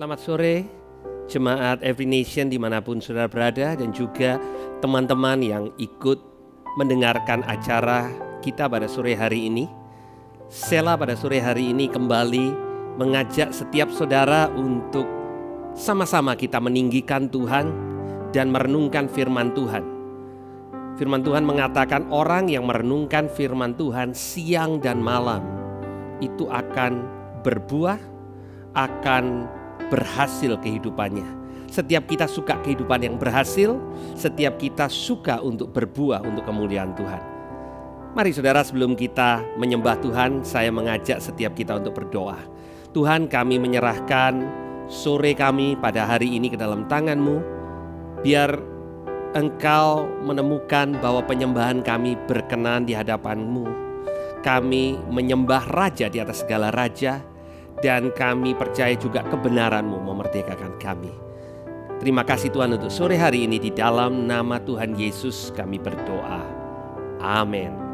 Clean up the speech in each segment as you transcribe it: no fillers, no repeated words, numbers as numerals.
Selamat sore, jemaat Every Nation dimanapun saudara berada, dan juga teman-teman yang ikut mendengarkan acara kita pada sore hari ini. Sela pada sore hari ini kembali mengajak setiap saudara untuk sama-sama kita meninggikan Tuhan dan merenungkan firman Tuhan. Firman Tuhan mengatakan orang yang merenungkan firman Tuhan siang dan malam itu akan berbuah, akan berhasil kehidupannya. Setiap kita suka kehidupan yang berhasil, setiap kita suka untuk berbuah untuk kemuliaan Tuhan. Mari saudara, sebelum kita menyembah Tuhan, saya mengajak setiap kita untuk berdoa. Tuhan, kami menyerahkan sore kami pada hari ini ke dalam tangan-Mu. Biar Engkau menemukan bahwa penyembahan kami berkenan di hadapan-Mu. Kami menyembah Raja di atas segala raja, dan kami percaya juga kebenaran-Mu memerdekakan kami. Terima kasih Tuhan untuk sore hari ini, di dalam nama Tuhan Yesus kami berdoa. Amin.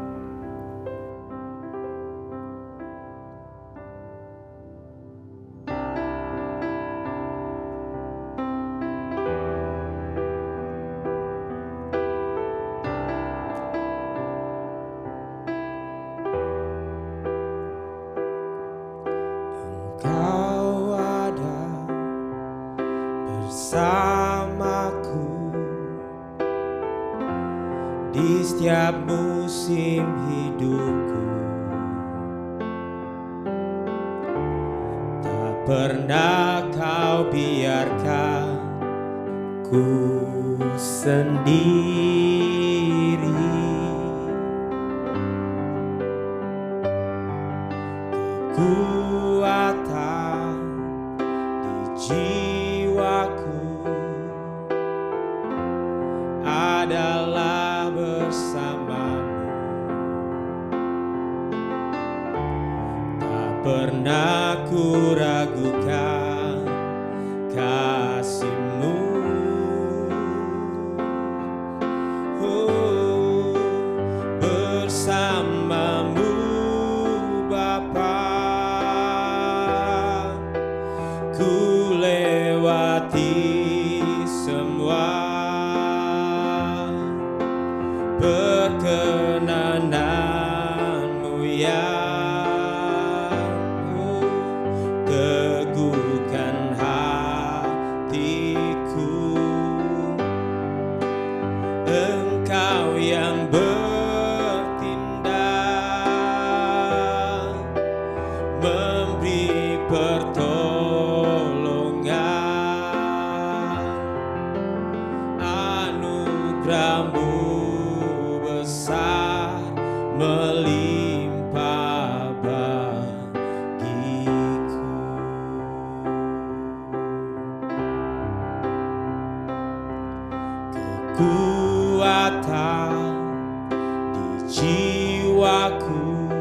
Di setiap musim hidupku, tak pernah Kau biarkan ku sendiri. Kekuatan di jiwaku adalah bersamamu. Tak pernah ku ragukan kasih-Mu. Oh, bersamamu Bapa, ku lewati semua perkenanan-Mu ya. Teguhkan hatiku, Engkau yang bertindak, memberi pertolongan. Anugerah-Mu besar melimpah bagiku. Kekuatan di jiwaku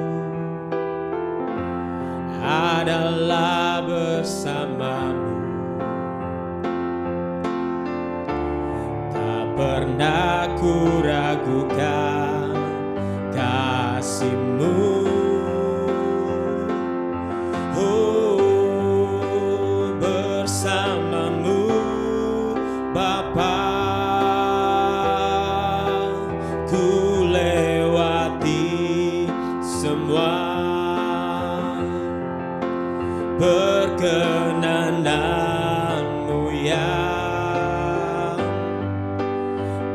adalah bersamamu. Tak pernah ku ragukan kasih-Mu. Oh, bersamamu Bapa, ku lewati semua perkenanan-Mu ya.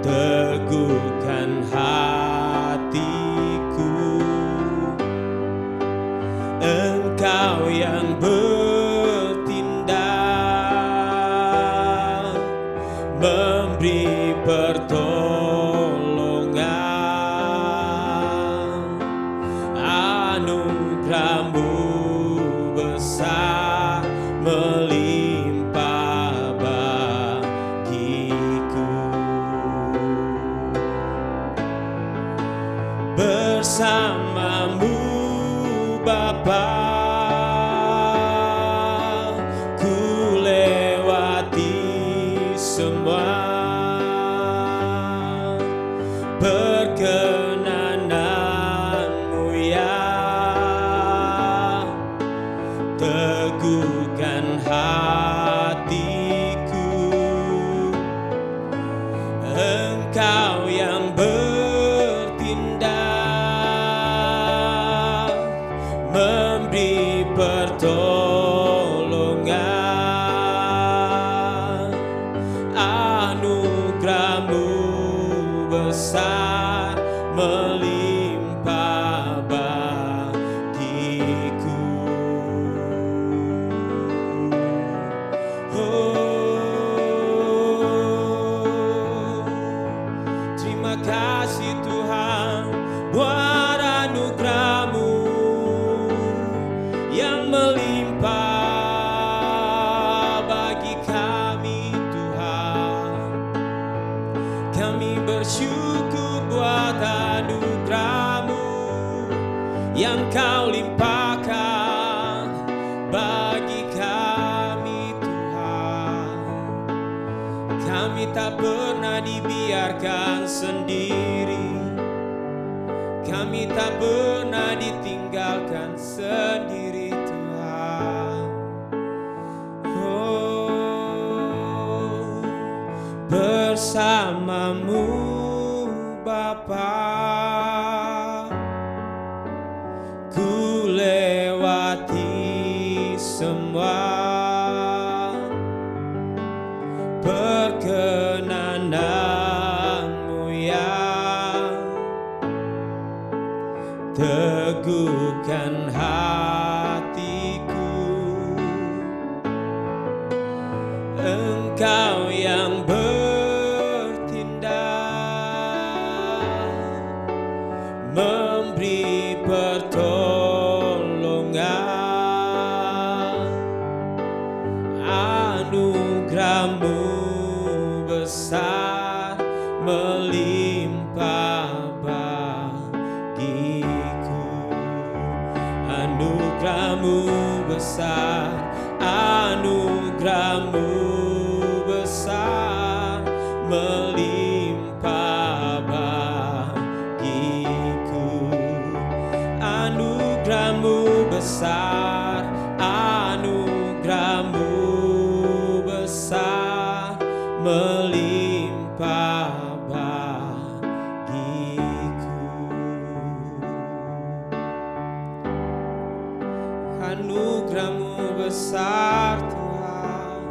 Teguhkan hatiku, Engkau yang bertindak, memberi pertolongan. Anugerah-Mu besar melimpah bagiku. Bersamamu Bapa, ku lewati semua Kami tak pernah dibiarkan sendiri, kami tak pernah ditinggalkan sendiri Tuhan. Oh, bersamamu Bapa, ku lewati semua perkenananmu yang teguhkan hatiku. Engkau yang bertindak, memberi pertolongan, anugerahmu besar melimpah bagiku. Anugerahmu besar, anugerahmu besar melimpah bagiku. Anugerahmu besar, anugerahmu besar melimpah bagiku. Anugerahmu besar Tuhan,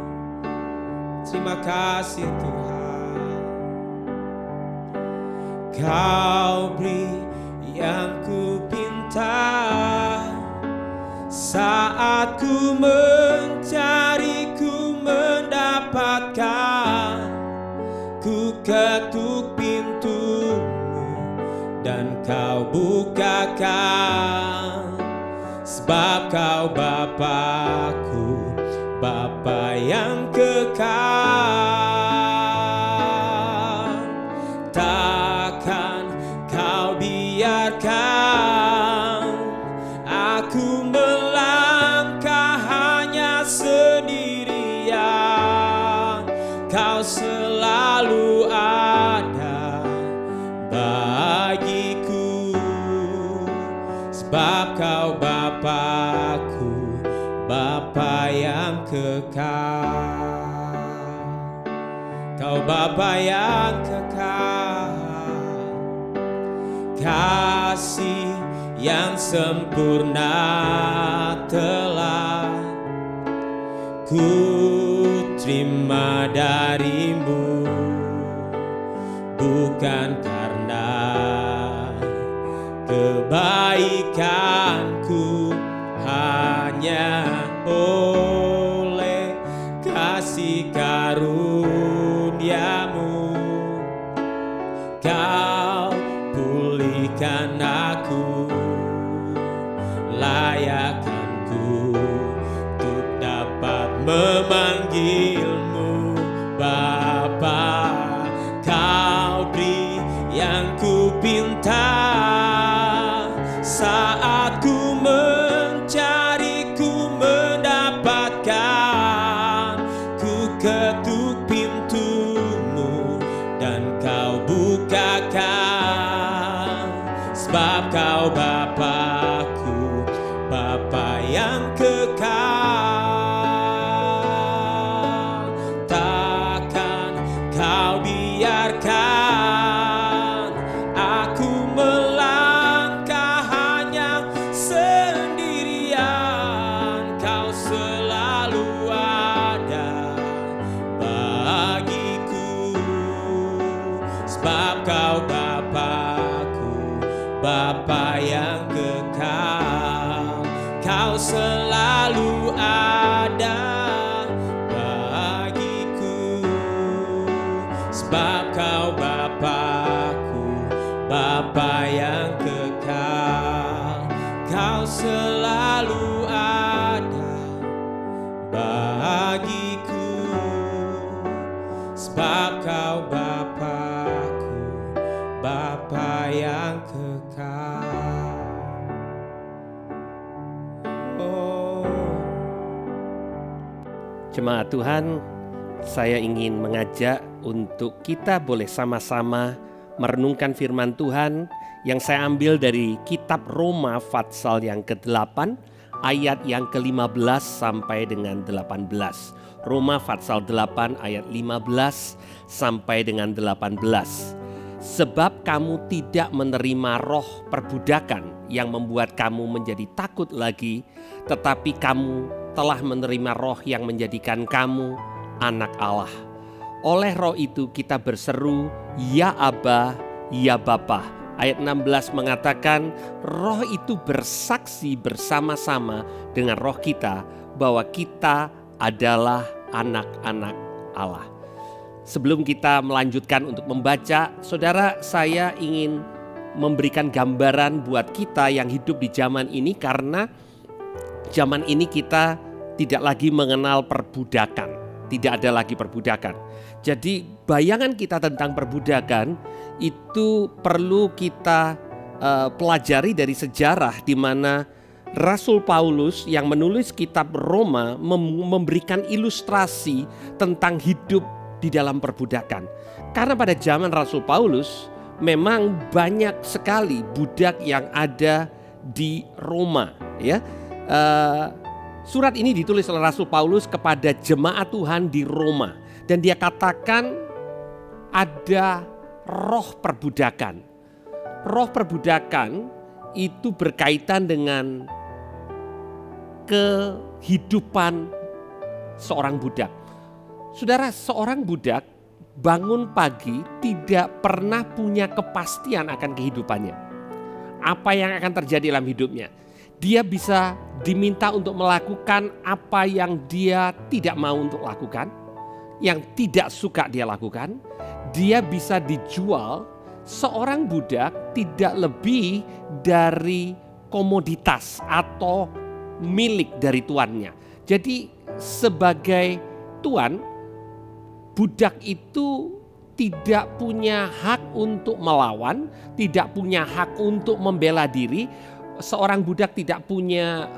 terima kasih Tuhan. Kau beri yang ku pinta, saat ku mencari ku mendapatkan. Ku ketuk pintumu dan kau bukakan, sebab kau Bapakku, Bapa yang kekal. Takkan kau biarkan aku melangkah hanya sendirian. Kau selalu ada bagiku, sebab kau Bapakku, Bapa yang kekal. Kau Bapa yang kekal, kasih yang sempurna telah ku terima darimu, bukan karena kebaikanku, hanya oleh kasih karuniamu. Kau pulihkan aku, layakkanku untuk dapat memanggilmu Bapa. Kau beri yang ku pinta, saat ku mencari ku mendapatkan. Ku ketuk pintumu dan kau bukakan, sebab kau Bapakku, Bapa yang kekal. Takkan kau biarkan aku melangkah hanya sendirian. Kau selalu ada bagiku, sebab kau Bapakku, Bapa yang kekal. Kau selalu ada bagiku, sebab kau Bapakku, Bapa yang kekal. Kau selalu ada bagiku, sebab kau Bapakku, Bapa yang kekal. Jemaat Tuhan, saya ingin mengajak untuk kita boleh sama-sama merenungkan firman Tuhan yang saya ambil dari kitab Roma pasal yang ke-8 ayat yang ke-15 sampai dengan 18. Roma pasal 8 ayat 15 sampai dengan 18. Sebab kamu tidak menerima roh perbudakan yang membuat kamu menjadi takut lagi, tetapi kamu telah menerima roh yang menjadikan kamu anak Allah. Oleh roh itu kita berseru, ya Aba, ya Bapa. Ayat 16 mengatakan roh itu bersaksi bersama-sama dengan roh kita bahwa kita adalah anak-anak Allah. Sebelum kita melanjutkan untuk membaca, saudara, saya ingin memberikan gambaran buat kita yang hidup di zaman ini, karena zaman ini kita tidak lagi mengenal perbudakan, tidak ada lagi perbudakan. Jadi bayangan kita tentang perbudakan itu perlu kita pelajari dari sejarah, di mana Rasul Paulus yang menulis kitab Roma memberikan ilustrasi tentang hidup di dalam perbudakan. Karena pada zaman Rasul Paulus memang banyak sekali budak yang ada di Roma, ya. Surat ini ditulis oleh Rasul Paulus kepada jemaat Tuhan di Roma, dan dia katakan ada roh perbudakan. Roh perbudakan itu berkaitan dengan kehidupan seorang budak. Saudara, seorang budak bangun pagi tidak pernah punya kepastian akan kehidupannya. Apa yang akan terjadi dalam hidupnya. Dia bisa diminta untuk melakukan apa yang dia tidak mau untuk lakukan, yang tidak suka dia lakukan. Dia bisa dijual. Seorang budak tidak lebih dari komoditas atau milik dari tuannya. Jadi sebagai tuan, budak itu tidak punya hak untuk melawan, tidak punya hak untuk membela diri. Seorang budak tidak punya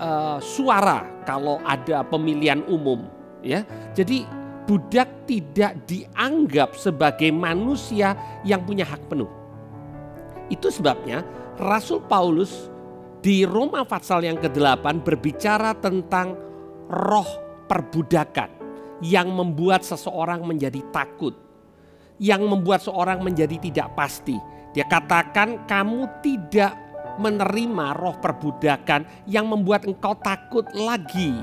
suara kalau ada pemilihan umum, ya. Jadi budak tidak dianggap sebagai manusia yang punya hak penuh. Itu sebabnya Rasul Paulus di Roma pasal yang ke-8 berbicara tentang roh perbudakan yang membuat seseorang menjadi takut, yang membuat seorang menjadi tidak pasti. Dia katakan kamu tidak menerima roh perbudakan yang membuat engkau takut lagi.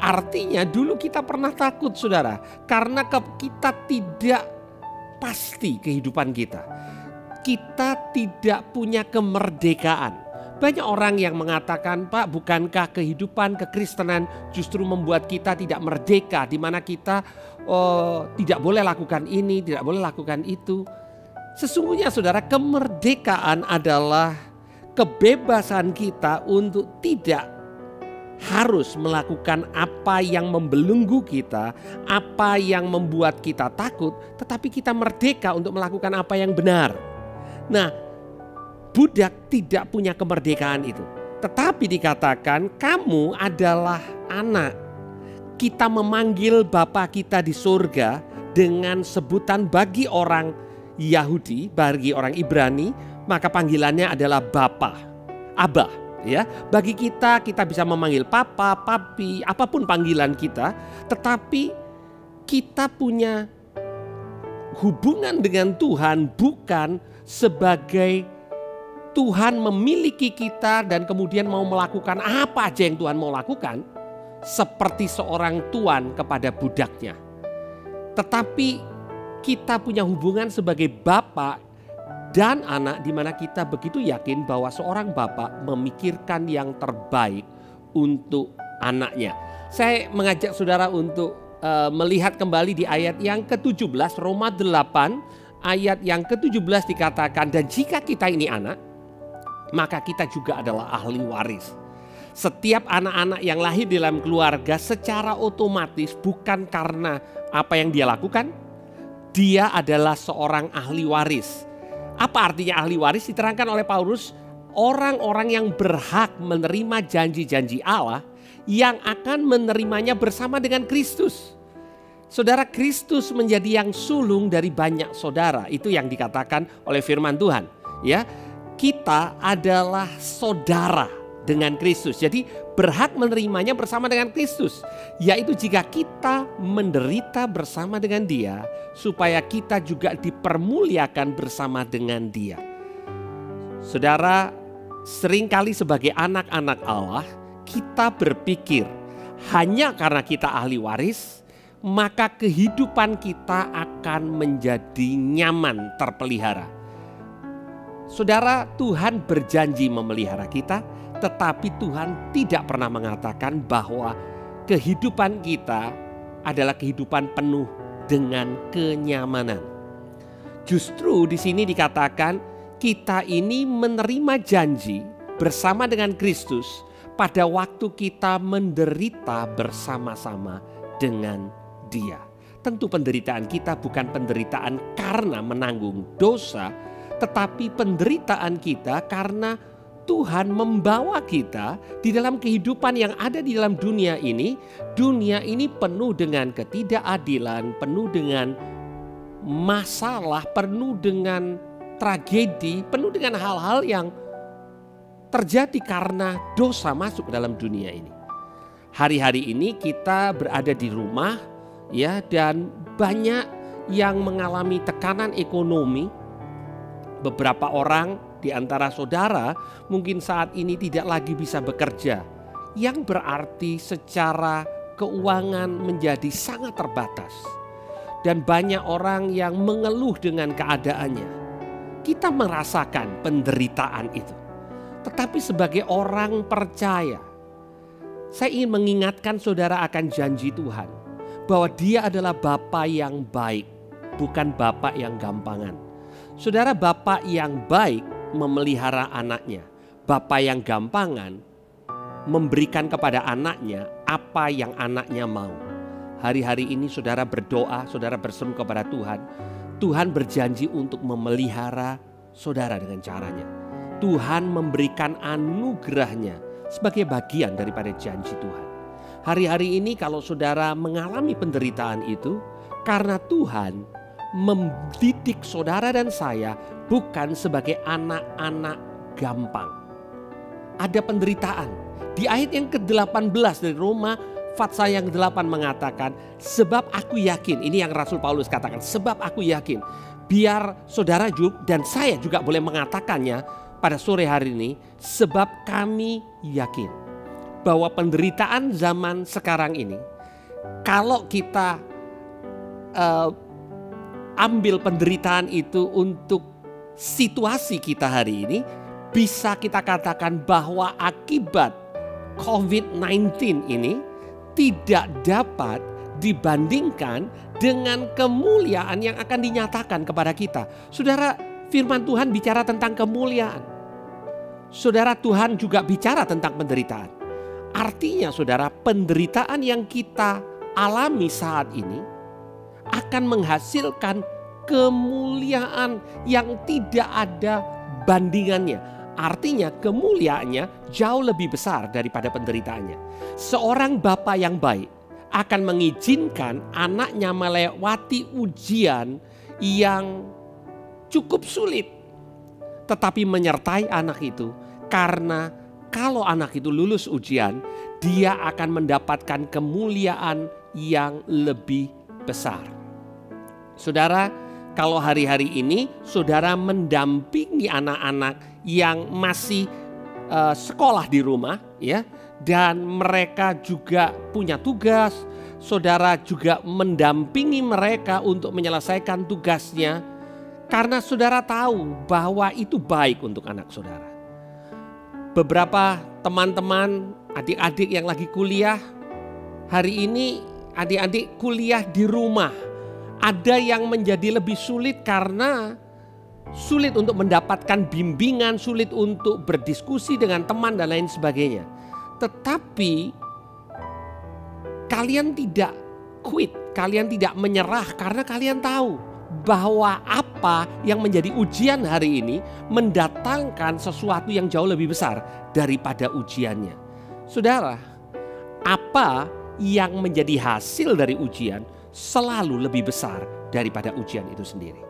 Artinya dulu kita pernah takut, saudara, karena kita tidak pasti kehidupan kita. Kita tidak punya kemerdekaan. Banyak orang yang mengatakan, Pak, bukankah kehidupan kekristenan justru membuat kita tidak merdeka, di mana kita tidak boleh lakukan ini, tidak boleh lakukan itu. Sesungguhnya saudara, kemerdekaan adalah kebebasan kita untuk tidak harus melakukan apa yang membelenggu kita, apa yang membuat kita takut, tetapi kita merdeka untuk melakukan apa yang benar. Nah, budak tidak punya kemerdekaan itu. Tetapi dikatakan kamu adalah anak. Kita memanggil Bapa kita di surga dengan sebutan bagi orang Yahudi, bagi orang Ibrani, maka panggilannya adalah Bapa, Abba, ya. Bagi kita bisa memanggil Papa, Papi, apapun panggilan kita, tetapi kita punya hubungan dengan Tuhan bukan sebagai Tuhan memiliki kita dan kemudian mau melakukan apa aja yang Tuhan mau lakukan, seperti seorang tuan kepada budaknya. Tetapi kita punya hubungan sebagai bapa dan anak, di mana kita begitu yakin bahwa seorang bapa memikirkan yang terbaik untuk anaknya. Saya mengajak saudara untuk melihat kembali di ayat yang ke-17, Roma 8 ayat yang ke-17 dikatakan, dan jika kita ini anak, maka kita juga adalah ahli waris. Setiap anak-anak yang lahir dalam keluarga secara otomatis, bukan karena apa yang dia lakukan, dia adalah seorang ahli waris. Apa artinya ahli waris? Diterangkan oleh Paulus, orang-orang yang berhak menerima janji-janji Allah yang akan menerimanya bersama dengan Kristus. Saudara, Kristus menjadi yang sulung dari banyak saudara. Itu yang dikatakan oleh firman Tuhan. Ya, kita adalah saudara dengan Kristus. Jadi berhak menerimanya bersama dengan Kristus. Yaitu jika kita menderita bersama dengan Dia, supaya kita juga dipermuliakan bersama dengan Dia. Saudara, seringkali sebagai anak-anak Allah, kita berpikir hanya karena kita ahli waris, maka kehidupan kita akan menjadi nyaman, terpelihara. Saudara, Tuhan berjanji memelihara kita, tetapi Tuhan tidak pernah mengatakan bahwa kehidupan kita adalah kehidupan penuh dengan kenyamanan. Justru di sini dikatakan kita ini menerima janji bersama dengan Kristus pada waktu kita menderita bersama-sama dengan Dia. Tentu penderitaan kita bukan penderitaan karena menanggung dosa, tetapi penderitaan kita karena Tuhan membawa kita di dalam kehidupan yang ada di dalam dunia ini. Dunia ini penuh dengan ketidakadilan, penuh dengan masalah, penuh dengan tragedi, penuh dengan hal-hal yang terjadi karena dosa masuk dalam dunia ini. Hari-hari ini kita berada di rumah, ya, dan banyak yang mengalami tekanan ekonomi. Beberapa orang di antara saudara mungkin saat ini tidak lagi bisa bekerja, yang berarti secara keuangan menjadi sangat terbatas. Dan banyak orang yang mengeluh dengan keadaannya. Kita merasakan penderitaan itu. Tetapi sebagai orang percaya, saya ingin mengingatkan saudara akan janji Tuhan. Bahwa Dia adalah Bapa yang baik, bukan Bapa yang gampangan. Saudara, Bapa yang baik memelihara anaknya. Bapa yang gampangan memberikan kepada anaknya apa yang anaknya mau. Hari-hari ini saudara berdoa, saudara berseru kepada Tuhan. Tuhan berjanji untuk memelihara saudara dengan caranya. Tuhan memberikan anugerahnya sebagai bagian daripada janji Tuhan. Hari-hari ini kalau saudara mengalami penderitaan itu, karena Tuhan mendidik saudara dan saya bukan sebagai anak-anak gampang. Ada penderitaan. Di ayat yang ke-18 dari Roma, Fatsal yang ke-8 mengatakan, sebab aku yakin, ini yang Rasul Paulus katakan, sebab aku yakin, biar saudara dan saya juga boleh mengatakannya pada sore hari ini, sebab kami yakin bahwa penderitaan zaman sekarang ini, kalau kita ambil penderitaan itu untuk situasi kita hari ini, bisa kita katakan bahwa akibat COVID-19 ini tidak dapat dibandingkan dengan kemuliaan yang akan dinyatakan kepada kita. Saudara, firman Tuhan bicara tentang kemuliaan. Saudara, Tuhan juga bicara tentang penderitaan. Artinya saudara, penderitaan yang kita alami saat ini akan menghasilkan kemuliaan yang tidak ada bandingannya. Artinya kemuliaannya jauh lebih besar daripada penderitaannya. Seorang bapa yang baik akan mengizinkan anaknya melewati ujian yang cukup sulit, tetapi menyertai anak itu, karena kalau anak itu lulus ujian, dia akan mendapatkan kemuliaan yang lebih besar. Saudara, kalau hari-hari ini saudara mendampingi anak-anak yang masih sekolah di rumah, ya, dan mereka juga punya tugas, saudara juga mendampingi mereka untuk menyelesaikan tugasnya, karena saudara tahu bahwa itu baik untuk anak saudara. Beberapa teman-teman, adik-adik yang lagi kuliah, hari ini adik-adik kuliah di rumah. Ada yang menjadi lebih sulit karena sulit untuk mendapatkan bimbingan, sulit untuk berdiskusi dengan teman dan lain sebagainya. Tetapi kalian tidak quit, kalian tidak menyerah karena kalian tahu bahwa apa yang menjadi ujian hari ini mendatangkan sesuatu yang jauh lebih besar daripada ujiannya. Saudara, apa yang menjadi hasil dari ujian selalu lebih besar daripada ujian itu sendiri.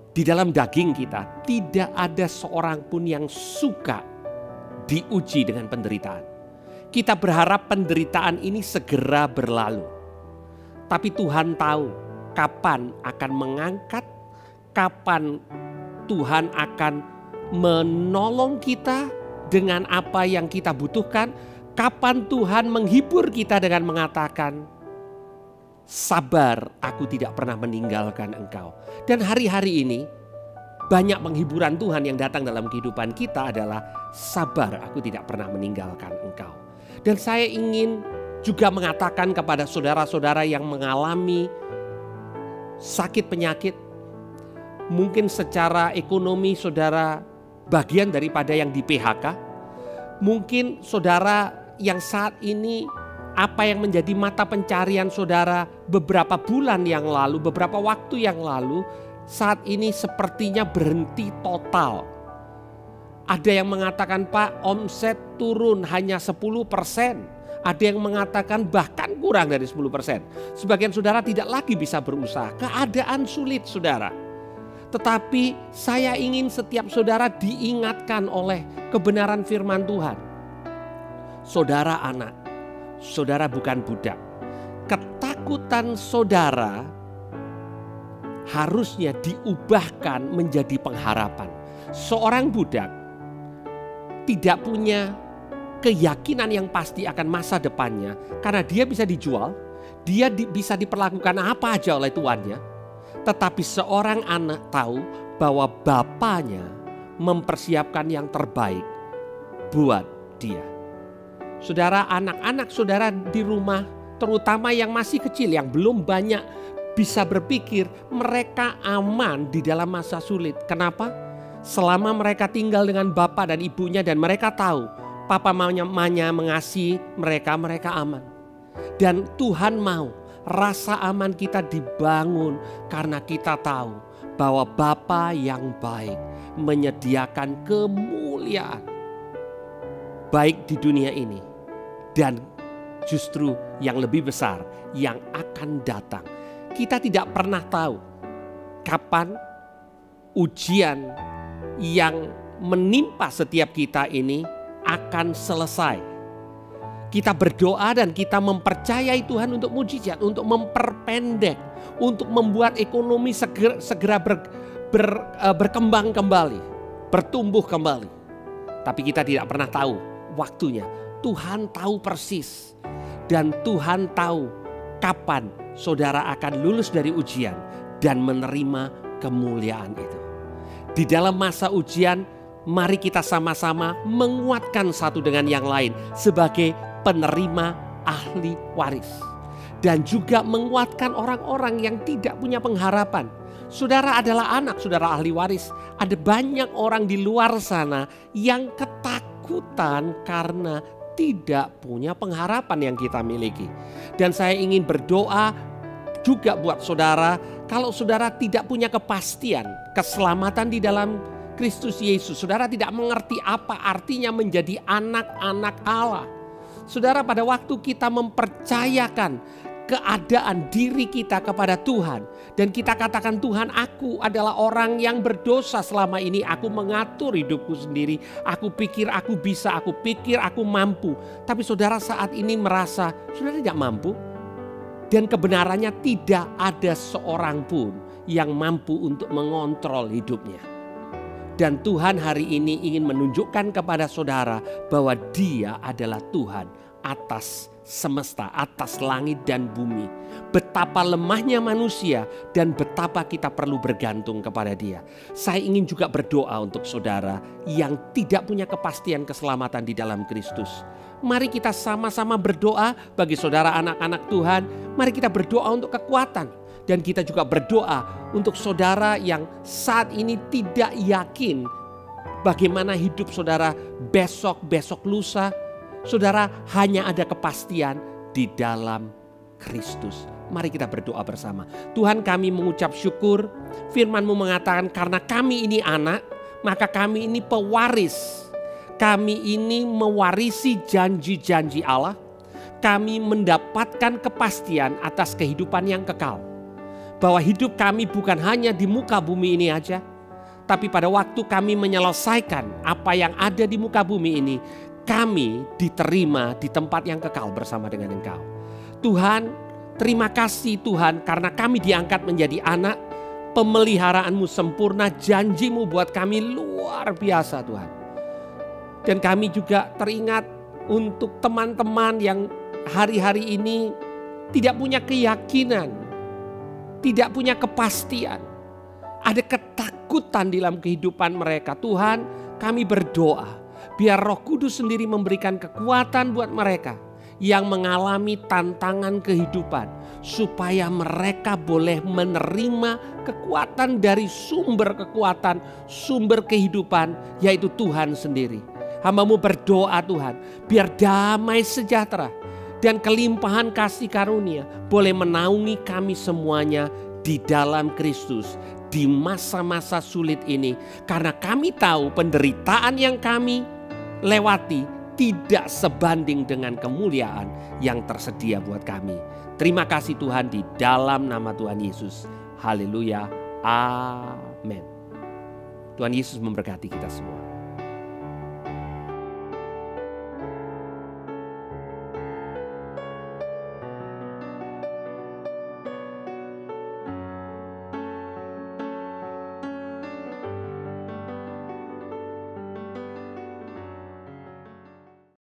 Di dalam daging kita tidak ada seorang pun yang suka diuji dengan penderitaan. Kita berharap penderitaan ini segera berlalu. Tapi Tuhan tahu kapan akan mengangkat, kapan Tuhan akan menolong kita dengan apa yang kita butuhkan, kapan Tuhan menghibur kita dengan mengatakan, sabar, aku tidak pernah meninggalkan engkau. Dan hari-hari ini banyak penghiburan Tuhan yang datang dalam kehidupan kita adalah sabar, aku tidak pernah meninggalkan engkau. Dan saya ingin juga mengatakan kepada saudara-saudara yang mengalami sakit penyakit, mungkin secara ekonomi saudara bagian daripada yang di PHK, mungkin saudara yang saat ini apa yang menjadi mata pencarian saudara beberapa bulan yang lalu, beberapa waktu yang lalu, saat ini sepertinya berhenti total. Ada yang mengatakan, Pak, omset turun hanya 10%. Ada yang mengatakan bahkan kurang dari 10%. Sebagian saudara tidak lagi bisa berusaha. Keadaan sulit saudara. Tetapi saya ingin setiap saudara diingatkan oleh kebenaran firman Tuhan. Saudara anak, saudara bukan budak. Ketakutan saudara harusnya diubahkan menjadi pengharapan. Seorang budak tidak punya keyakinan yang pasti akan masa depannya karena dia bisa dijual, dia bisa diperlakukan apa aja oleh tuannya. Tetapi seorang anak tahu bahwa bapaknya mempersiapkan yang terbaik buat dia. Saudara, anak-anak saudara di rumah, terutama yang masih kecil, yang belum banyak bisa berpikir, mereka aman di dalam masa sulit. Kenapa? Selama mereka tinggal dengan bapak dan ibunya dan mereka tahu papa mamanya mengasihi mereka, mereka aman. Dan Tuhan mau rasa aman kita dibangun karena kita tahu bahwa Bapa yang baik menyediakan kemuliaan baik di dunia ini dan justru yang lebih besar yang akan datang. Kita tidak pernah tahu kapan ujian yang menimpa setiap kita ini akan selesai. Kita berdoa dan kita mempercayai Tuhan untuk mujizat, untuk memperpendek, untuk membuat ekonomi segera berkembang kembali, bertumbuh kembali. Tapi kita tidak pernah tahu waktunya. Tuhan tahu persis dan Tuhan tahu kapan saudara akan lulus dari ujian dan menerima kemuliaan itu. Di dalam masa ujian, mari kita sama-sama menguatkan satu dengan yang lain sebagai penerima ahli waris. Dan juga menguatkan orang-orang yang tidak punya pengharapan. Saudara adalah anak, saudara ahli waris. Ada banyak orang di luar sana yang ketakutan karena tidak punya pengharapan yang kita miliki. Dan saya ingin berdoa juga buat saudara, kalau saudara tidak punya kepastian, keselamatan di dalam Kristus Yesus, saudara tidak mengerti apa artinya menjadi anak-anak Allah. Saudara, pada waktu kita mempercayakan keadaan diri kita kepada Tuhan dan kita katakan, Tuhan, aku adalah orang yang berdosa selama ini, aku mengatur hidupku sendiri, aku pikir aku bisa, aku pikir aku mampu. Tapi saudara saat ini merasa saudara tidak mampu dan kebenarannya tidak ada seorang pun yang mampu untuk mengontrol hidupnya. Dan Tuhan hari ini ingin menunjukkan kepada saudara bahwa Dia adalah Tuhan atas semesta, atas langit dan bumi. Betapa lemahnya manusia dan betapa kita perlu bergantung kepada Dia. Saya ingin juga berdoa untuk saudara yang tidak punya kepastian keselamatan di dalam Kristus. Mari kita sama-sama berdoa bagi saudara anak-anak Tuhan. Mari kita berdoa untuk kekuatan. Dan kita juga berdoa untuk saudara yang saat ini tidak yakin bagaimana hidup saudara besok lusa. Saudara hanya ada kepastian di dalam Kristus. Mari kita berdoa bersama. Tuhan, kami mengucap syukur. Firman-Mu mengatakan karena kami ini anak, maka kami ini pewaris. Kami ini mewarisi janji-janji Allah. kami mendapatkan kepastian atas kehidupan yang kekal. Bahwa hidup kami bukan hanya di muka bumi ini aja, tapi pada waktu kami menyelesaikan apa yang ada di muka bumi ini, kami diterima di tempat yang kekal bersama dengan Engkau. Tuhan, terima kasih Tuhan karena kami diangkat menjadi anak. Pemeliharaanmu sempurna, janjimu buat kami luar biasa Tuhan. Dan kami juga teringat untuk teman-teman yang hari-hari ini tidak punya keyakinan, tidak punya kepastian. Ada ketakutan dalam kehidupan mereka. Tuhan, kami berdoa biar Roh Kudus sendiri memberikan kekuatan buat mereka yang mengalami tantangan kehidupan, supaya mereka boleh menerima kekuatan dari sumber kekuatan, sumber kehidupan, yaitu Tuhan sendiri. Hamba-Mu berdoa Tuhan, biar damai sejahtera dan kelimpahan kasih karunia boleh menaungi kami semuanya di dalam Kristus di masa-masa sulit ini. Karena kami tahu penderitaan yang kami lewati tidak sebanding dengan kemuliaan yang tersedia buat kami. Terima kasih Tuhan di dalam nama Tuhan Yesus. Haleluya. Amin. Tuhan Yesus memberkati kita semua.